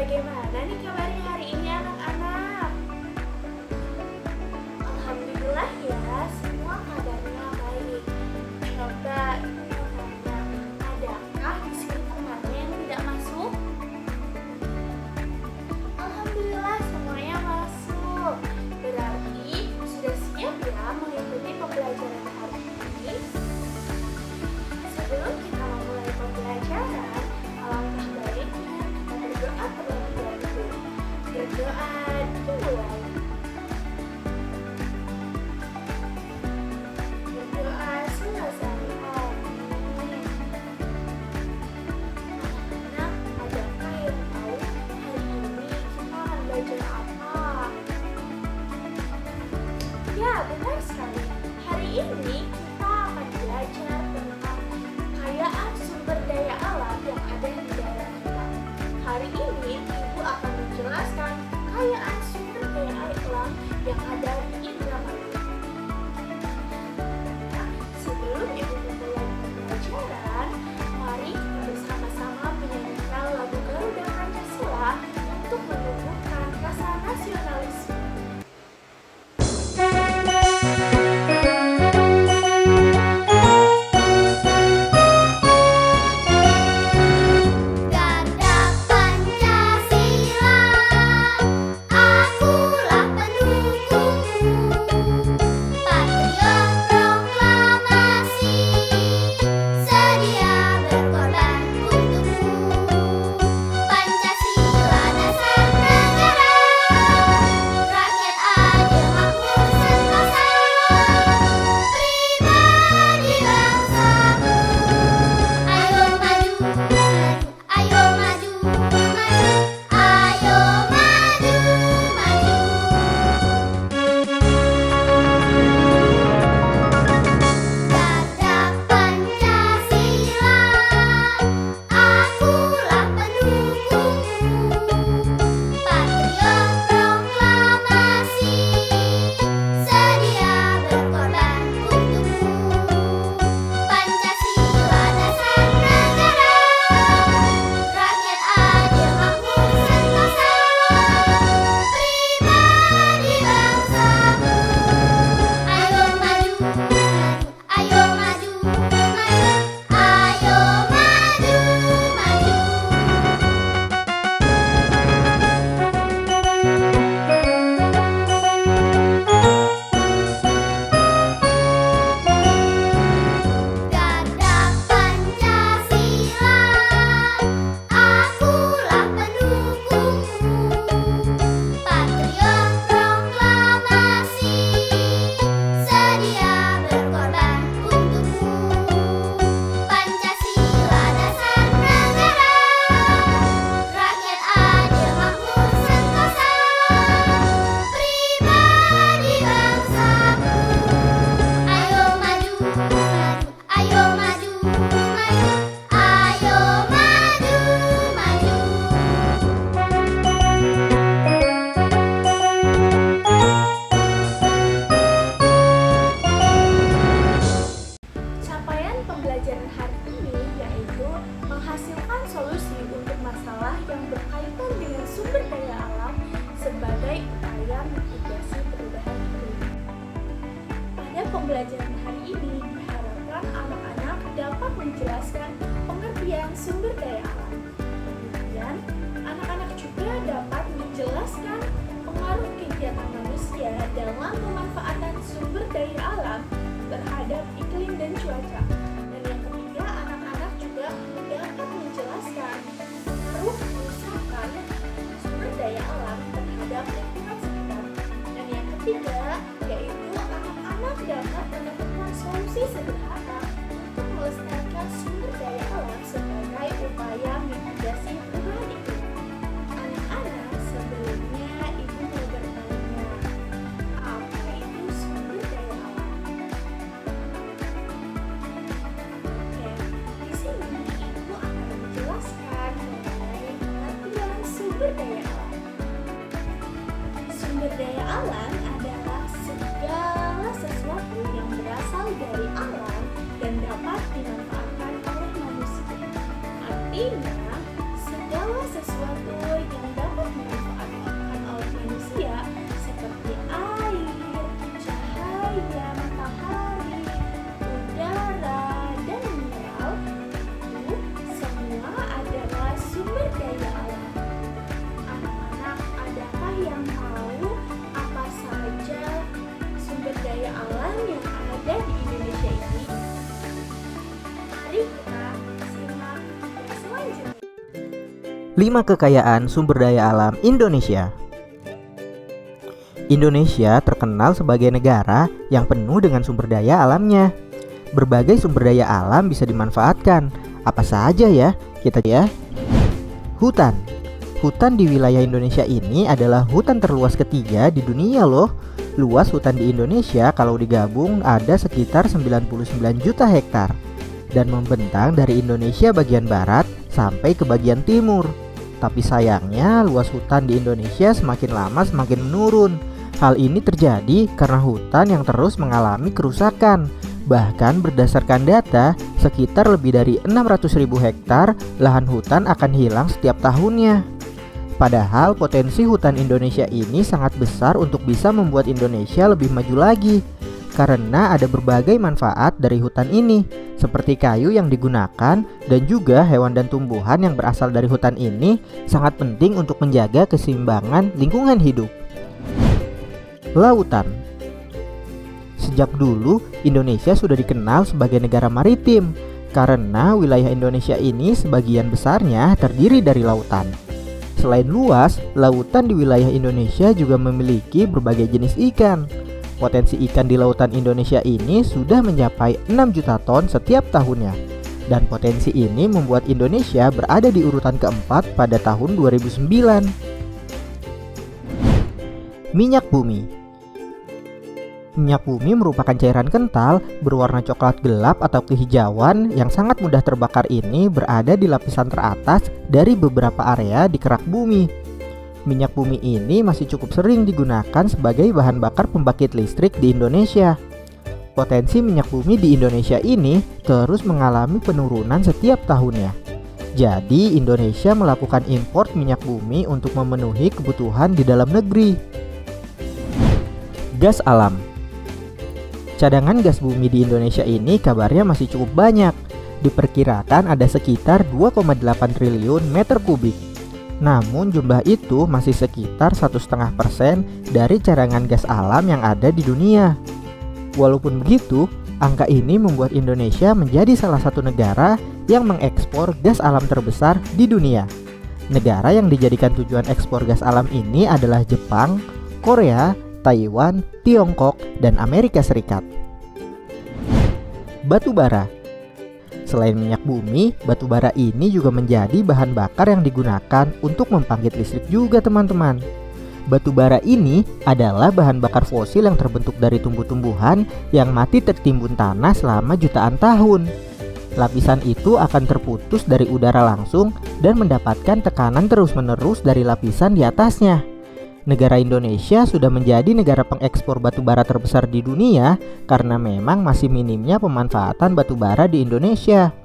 bagaimana nih kabarnya hari ini anak-anak? Alhamdulillah ya, semua kabarnya baik. Coba ibu tanya, adakah di sini temannya yang tidak masuk? Alhamdulillah semuanya masuk. Berarti sudah siap ya mengikuti pembelajaran hari ini? Sebelum kita memulai pembelajaran, alangkah baiknya kita berdoa terlebih dahulu. Berdoa dimulai. Berdoa selesai. Amin. Anak-anak, adakah yang tahu hari ini kita akan belajar apa? Ya, benar sekali. Hari ini kita akan belajar tentang kekayaan sumber daya alam yang ada di daerah kita. Hari ini Ibu akan menjelaskan kekayaan sumber daya alam yang ada di Indramayu. Nah, sebelum Ibu memulai pembelajaran, mari kita bersama-sama menyanyikan lagu Garuda Pancasila untuk menumbuhkan rasa nasionalisme. Garda Pancasila, akulah pendukungmu. Patriot proklamasi, sedia berkorban untukmu. Pancasila dasar negara, rakyat adil makmur sentosa. Pribadi bangsamu, ayo maju, ayo maju, ayo maju, maju. Garda Pancasila, akulah pendukungmu. Patriot proklamasi, sedia berkorban untukmu. Pancasila dasar negara, rakyat adil makmur sentosa. Pribadi bangsamu, ayo maju, ayo maju, ayo maju, maju. Garda Pancasila, akulah pendukungmu. Patriot proklamasi, sedia berkorban untukmu. Pancasila dasar negara, rakyat adil makmur sentosa. Pribadi bangsamu, ayo maju, ayo maju, ayo maju, maju. Capaian pembelajaran hari ini yaitu menghasilkan solusi untuk masalah yang berkaitan dengan sumber daya alam sebagai upaya mitigasi perubahan iklim. Pada pembelajaran hari ini diharapkan anak-anak dapat menjelaskan pengertian sumber daya alam. Kemudian, anak-anak juga dapat menjelaskan pengaruh kegiatan manusia dalam pemanfaatan sumber daya alam terhadap iklim dan cuaca. Dan yang ketiga, anak-anak juga dapat menjelaskan pengaruh kerusakan sumber daya alam terhadap lingkungan sekitar. Dan yang ketiga, yaitu anak-anak dapat menemukan solusi sederhana untuk melestarikan sumber daya alam sebagai upaya mitigasi perubahan iklim. Anak-anak, sebelumnya Ibu mau bertanya, apa itu sumber daya alam? Oke, di sini Ibu akan menjelaskan mengenai pengertian sumber daya alam. Sumber daya alam adalah segala sesuatu yang berasal dari alam dan dapat dimanfaatkan oleh manusia. Artinya, segala sesuatu 5 kekayaan sumber daya alam Indonesia. Indonesia terkenal sebagai negara yang penuh dengan sumber daya alamnya. Berbagai sumber daya alam bisa dimanfaatkan. Apa saja ya? Hutan. Hutan di wilayah Indonesia ini adalah hutan terluas ketiga di dunia loh. Luas hutan di Indonesia kalau digabung ada sekitar 99 juta hektar dan membentang dari Indonesia bagian barat sampai ke bagian timur. Tapi sayangnya luas hutan di Indonesia semakin lama semakin menurun. Hal ini terjadi karena hutan yang terus mengalami kerusakan. Bahkan berdasarkan data, sekitar lebih dari 600.000 hektar lahan hutan akan hilang setiap tahunnya. Padahal potensi hutan Indonesia ini sangat besar untuk bisa membuat Indonesia lebih maju lagi. Karena ada berbagai manfaat dari hutan ini, seperti kayu yang digunakan dan juga hewan dan tumbuhan yang berasal dari hutan ini sangat penting untuk menjaga keseimbangan lingkungan hidup. Lautan. Sejak dulu, Indonesia sudah dikenal sebagai negara maritim karena wilayah Indonesia ini sebagian besarnya terdiri dari lautan. Selain luas, lautan di wilayah Indonesia juga memiliki berbagai jenis ikan. Potensi ikan di lautan Indonesia ini sudah mencapai 6 juta ton setiap tahunnya. Dan potensi ini membuat Indonesia berada di urutan keempat pada tahun 2009. Minyak bumi. Minyak bumi merupakan cairan kental berwarna coklat gelap atau kehijauan yang sangat mudah terbakar. Ini berada di lapisan teratas dari beberapa area di kerak bumi. Minyak bumi ini masih cukup sering digunakan sebagai bahan bakar pembangkit listrik di Indonesia. Potensi minyak bumi di Indonesia ini terus mengalami penurunan setiap tahunnya. Jadi Indonesia melakukan impor minyak bumi untuk memenuhi kebutuhan di dalam negeri. Gas alam. Cadangan gas bumi di Indonesia ini kabarnya masih cukup banyak. Diperkirakan ada sekitar 2,8 triliun meter kubik. Namun jumlah itu masih sekitar 1,5% dari cadangan gas alam yang ada di dunia. Walaupun begitu, angka ini membuat Indonesia menjadi salah satu negara yang mengekspor gas alam terbesar di dunia. Negara yang dijadikan tujuan ekspor gas alam ini adalah Jepang, Korea, Taiwan, Tiongkok, dan Amerika Serikat. Batu bara. Selain minyak bumi, batu bara ini juga menjadi bahan bakar yang digunakan untuk membangkit listrik juga teman-teman. Batu bara ini adalah bahan bakar fosil yang terbentuk dari tumbuh-tumbuhan yang mati tertimbun tanah selama jutaan tahun. Lapisan itu akan terputus dari udara langsung dan mendapatkan tekanan terus-menerus dari lapisan di atasnya. Negara Indonesia sudah menjadi negara pengekspor batu bara terbesar di dunia karena memang masih minimnya pemanfaatan batu bara di Indonesia.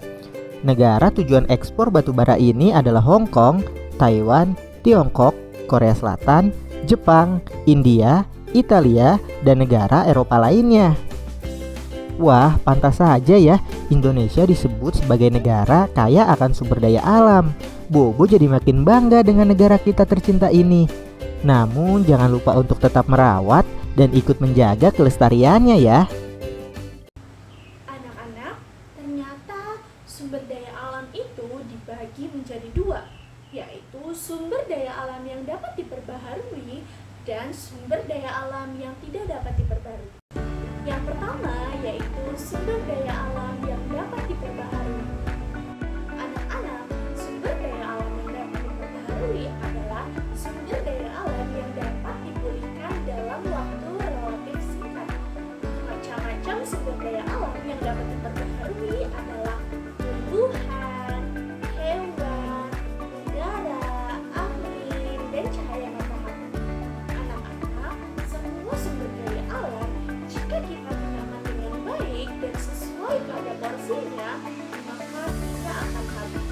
Negara tujuan ekspor batu bara ini adalah Hong Kong, Taiwan, Tiongkok, Korea Selatan, Jepang, India, Italia, dan negara Eropa lainnya. Wah, pantas saja ya Indonesia disebut sebagai negara kaya akan sumber daya alam. Bobo jadi makin bangga dengan negara kita tercinta ini. Namun jangan lupa untuk tetap merawat dan ikut menjaga kelestariannya ya. Anak-anak, ternyata sumber daya alam itu dibagi menjadi dua, yaitu sumber daya alam yang dapat diperbaharui dan sumber daya alam yang tidak dapat diperbarui. Yang pertama yaitu sumber daya alam yang dapat diperbaharui. Anak-anak, sumber daya alam yang dapat diperbaharui adalah sumber daya alam yang dapat dipulihkan dalam waktu relatif singkat. Macam-macam sumber daya alam yang dapat diperbaharui adalah tumbuhan, hewan, udara, angin, dan cahaya matahari. Anak-anak, semua sumber daya alam jika kita gunakan dengan baik dan sesuai pada porsinya, maka kita akan habis.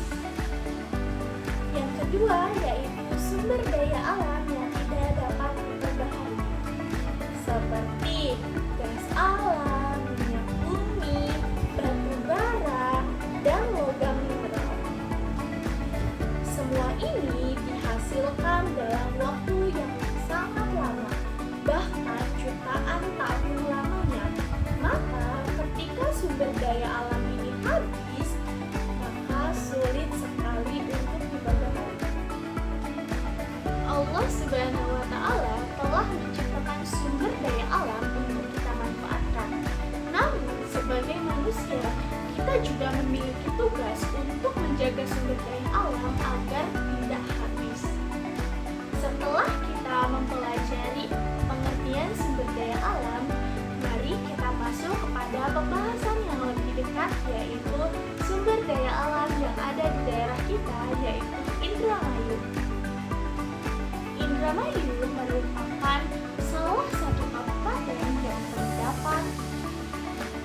Yang kedua yaitu sumber daya alam yang tidak dapat diperbaharui, seperti gas alam, minyak bumi, batu bara, dan logam mineral. Semua ini dihasilkan dalam waktu yang sangat lama, bahkan jutaan tahun lamanya. Maka ketika sumber daya alam ini habis, maka sulit sekali untuk diperbaharui. masyarakat, yaitu sumber daya alam yang ada di daerah kita, yaitu Indramayu. Indramayu merupakan salah satu kabupaten yang terdapat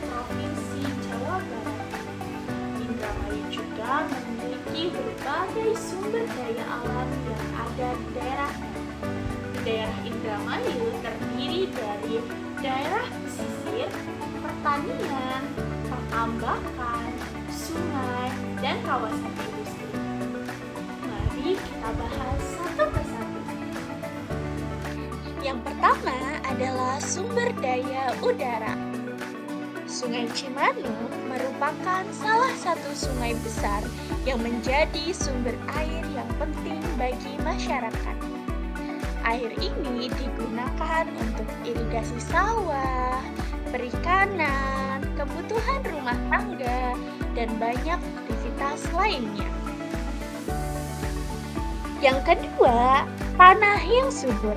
Provinsi Jawa Barat. Indramayu juga memiliki berbagai sumber daya alam yang ada di daerahnya. Daerah Indramayu terdiri dari daerah pesisir, pertanian, pertambangan, sungai, dan kawasan industri. Mari kita bahas satu persatu. Yang pertama adalah sumber daya udara. Sungai Cimanuk merupakan salah satu sungai besar yang menjadi sumber air yang penting bagi masyarakat. Air ini digunakan untuk irigasi sawah, perikanan, kebutuhan rumah tangga, dan banyak aktivitas lainnya. Yang kedua, tanah yang subur.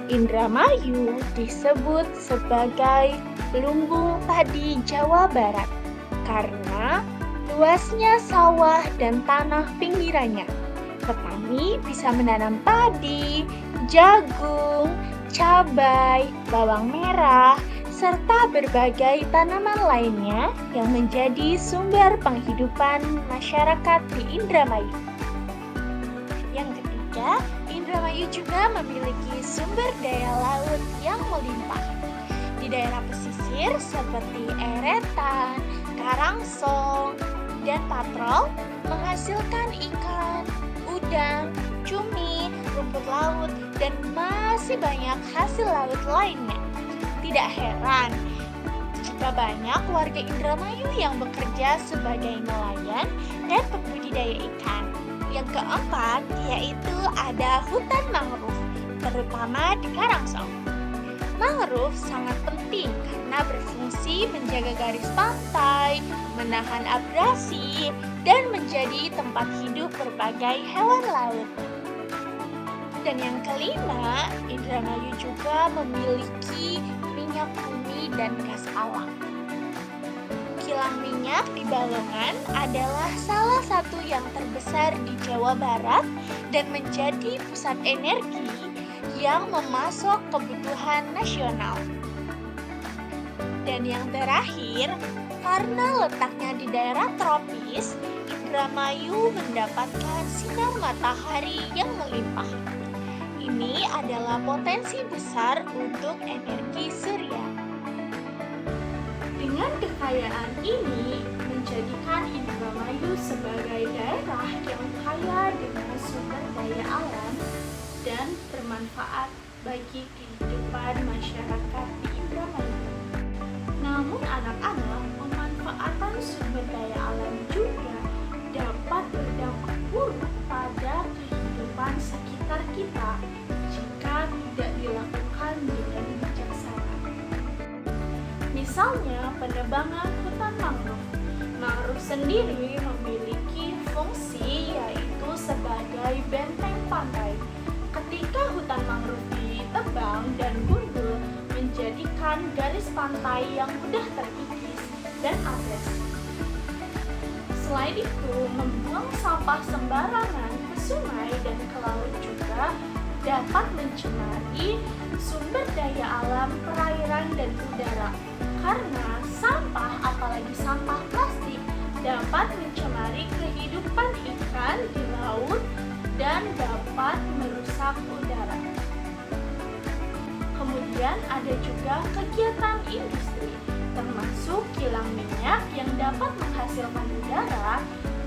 Indramayu disebut sebagai lumbung padi Jawa Barat karena luasnya sawah dan tanah pinggirannya. Petani bisa menanam padi, jagung, cabai, bawang merah, serta berbagai tanaman lainnya yang menjadi sumber penghidupan masyarakat di Indramayu. Yang ketiga, Indramayu juga memiliki sumber daya laut yang melimpah. Di daerah pesisir seperti eretan, karangsong, dan patrol menghasilkan ikan, udang, cumi, rumput laut, dan masih banyak hasil laut lainnya. Tidak heran jika banyak warga Indramayu yang bekerja sebagai nelayan dan pembudidaya ikan. Yang keempat, yaitu ada hutan mangrove, terutama di Karangsong. Mangrove sangat penting karena berfungsi menjaga garis pantai, menahan abrasi, dan menjadi tempat hidup berbagai hewan laut. Dan yang kelima, Indramayu juga memiliki minyak bumi dan gas alam. Kilang minyak di Balongan adalah salah satu yang terbesar di Jawa Barat dan menjadi pusat energi yang memasok kebutuhan nasional. Dan yang terakhir, karena letaknya di daerah tropis, Indramayu mendapatkan sinar matahari yang melimpah. Ini adalah potensi besar untuk energi surya. Dengan kekayaan ini menjadikan Indramayu sebagai daerah yang kaya dengan sumber daya alam dan bermanfaat bagi kehidupan masyarakat di Indramayu. Namun anak-anak, pemanfaatan sumber daya alam juga dapat berdampak buruk pada kehidupan sekitar kita jika tidak dilakukan dengan bijaksana. Misalnya penebangan hutan mangrove. Mangrove sendiri memiliki fungsi yaitu sebagai benteng pantai. Ketika hutan mangrove ditebang dan gundul, menjadikan garis pantai yang mudah terkikis dan agresif. Selain itu, membuang sampah sembarangan ke sungai dan ke laut juga dapat mencemari sumber daya alam perairan dan udara. Karena sampah, apalagi sampah plastik, dapat mencemari kehidupan ikan di laut dan dapat merusak udara. Kemudian ada juga kegiatan industri, termasuk kilang minyak yang dapat menghasilkan udara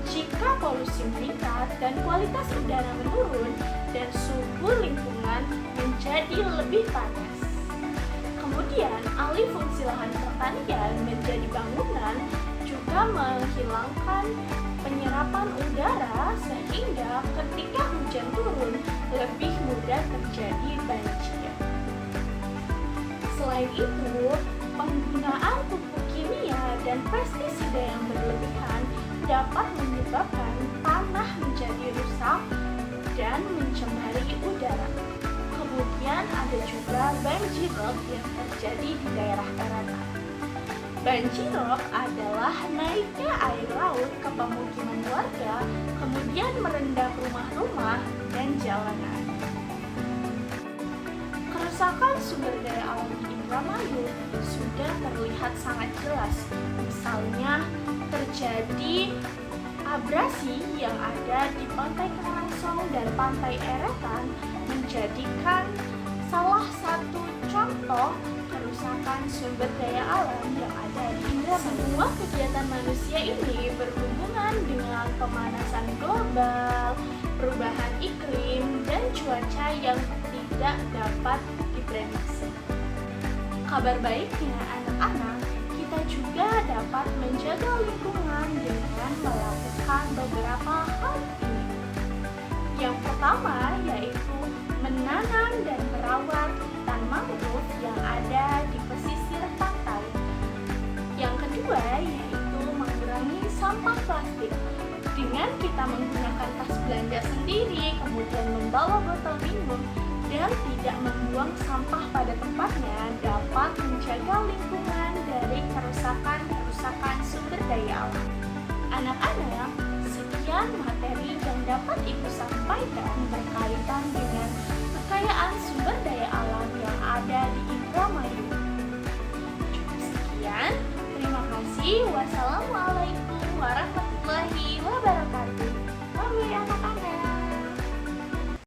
jika polusi meningkat dan kualitas udara menurun dan suhu lingkungan menjadi lebih panas. Kemudian, alih fungsi lahan pertanian menjadi bangunan juga menghilangkan penyerapan udara sehingga ketika hujan turun lebih mudah terjadi banjir. Selain itu, penggunaan pupuk kimia dan pestisida yang berlebihan dapat menyebabkan tanah menjadi rusak dan mencemari udara. Kemudian ada juga banjirop yang terjadi di daerah daratan. Banjirop adalah naiknya air laut ke pemukiman warga, kemudian merendam rumah-rumah dan jalanan. Kerusakan sumber daya alam di Indramayu sudah terlihat sangat jelas. Misalnya, terjadi abrasi yang ada di Pantai Karangsong dan Pantai Eretan menjadikan salah satu contoh kerusakan sumber daya alam yang ada di Indramayu. Semua kegiatan manusia ini berhubungan dengan pemanasan global, perubahan iklim, dan cuaca yang tidak dapat diprediksi. Kabar baiknya anak-anak, kita juga dapat menjaga lingkungan dengan melakukan beberapa hal ini. Yang pertama yaitu menanam dan merawat hutan mangrove yang ada di pesisir pantai. Yang kedua yaitu mengurangi sampah plastik. Dengan kita menggunakan tas belanja sendiri, kemudian membawa botol minum, dan tidak membuang sampah pada tempatnya dapat menjaga lingkungan dari kerusakan sumber daya alam. Anak-anak, sekian materi yang dapat Ibu sampaikan berkaitan dengan kekayaan sumber daya alam yang ada di Indonesia.